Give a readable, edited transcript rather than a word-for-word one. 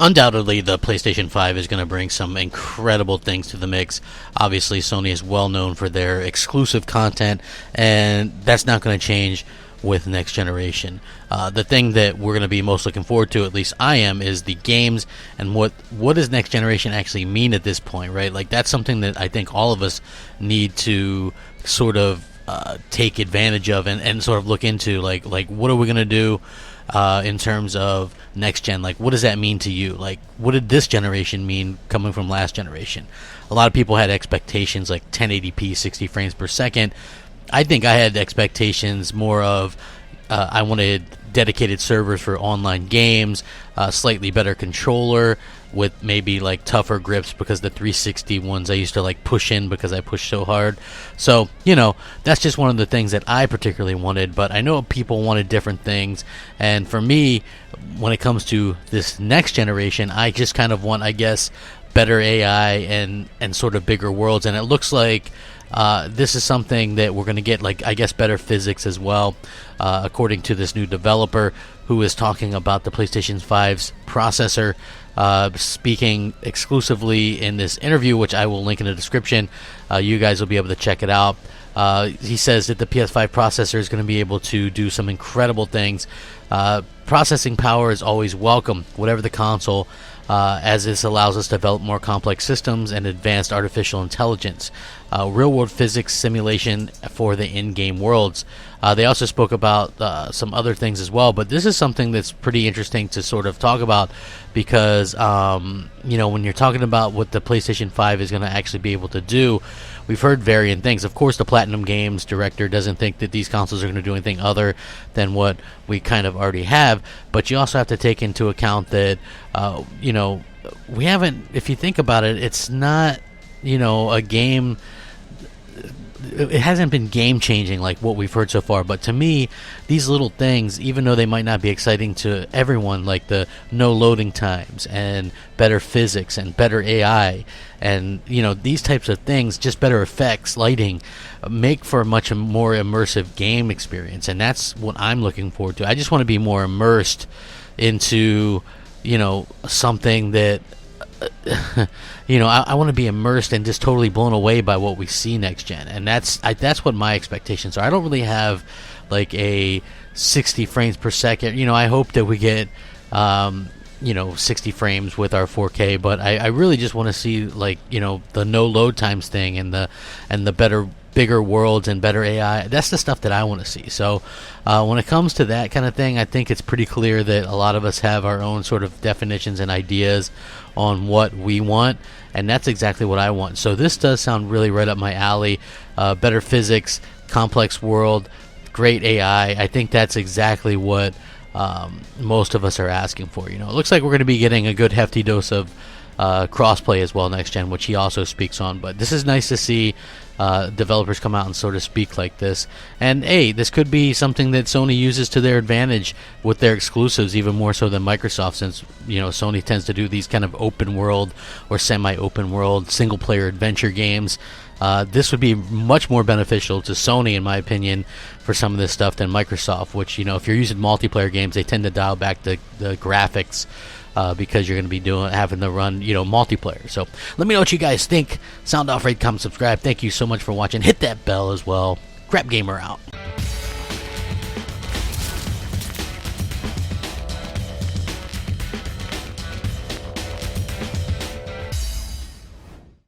Undoubtedly, the PlayStation 5 is going to bring some incredible things to the mix. Obviously, Sony is well known for their exclusive content, and that's not going to change with next generation. The thing that we're going to be most looking forward to, at least I am, is the games and what does next generation actually mean at this point, right? Like, that's something that I think all of us need to sort of take advantage of and sort of look into, like what are we going to do in terms of next gen? Like, what does that mean to you? Like, what did this generation mean coming from last generation? A lot of people had expectations like 1080p 60 frames per second. I think I had expectations more of I wanted dedicated servers for online games, slightly better controller with maybe like tougher grips, because the 360 ones I used to like push in because I pushed so hard. So, that's just one of the things that I particularly wanted, but I know people wanted different things. And for me, when it comes to this next generation, I just kind of want, I guess, better AI and sort of bigger worlds. And it looks like this is something that we're going to get, like, I guess, better physics as well, according to this new developer who is talking about the PlayStation 5's processor, speaking exclusively in this interview, which I will link in the description. You guys will be able to check it out. He says that the PS5 processor is going to be able to do some incredible things. Processing power is always welcome, whatever the console, as this allows us to develop more complex systems and advanced artificial intelligence. Real-world physics simulation for the in-game worlds. They also spoke about some other things as well, but this is something that's pretty interesting to sort of talk about, because when you're talking about what the PlayStation 5 is going to actually be able to do, we've heard varying things. Of course, the Platinum Games director doesn't think that these consoles are going to do anything other than what we kind of already have, but you also have to take into account that we haven't, if you think about it, it's not a game. It hasn't been game-changing like what we've heard so far, but to me, these little things, even though they might not be exciting to everyone, like the no loading times and better physics and better AI and these types of things, just better effects, lighting, make for a much more immersive game experience, and that's what I'm looking forward to. I just want to be more immersed into something that I want to be immersed and just totally blown away by what we see next gen, and that's what my expectations are. I don't really have like a 60 frames per second. I hope that we get 60 frames with our 4K, but I really just want to see like the no load times thing and the bigger worlds and better AI. That's the stuff that I want to see. So when it comes to that kind of thing, I think it's pretty clear that a lot of us have our own sort of definitions and ideas on what we want, and that's exactly what I want. So this does sound really right up my alley. Better physics, complex world, great AI. I think that's exactly what most of us are asking for. It looks like we're going to be getting a good hefty dose of crossplay as well next gen, which he also speaks on. But this is nice to see developers come out and sort of speak like this. And hey, this could be something that Sony uses to their advantage with their exclusives, even more so than Microsoft, since Sony tends to do these kind of open world or semi-open world single player adventure games. This would be much more beneficial to Sony, in my opinion, for some of this stuff than Microsoft, which, if you're using multiplayer games, they tend to dial back the graphics because you're going to be having to run, multiplayer. So let me know what you guys think. Sound off, rate, comment, subscribe. Thank you so much for watching. Hit that bell as well. Crapgamer out.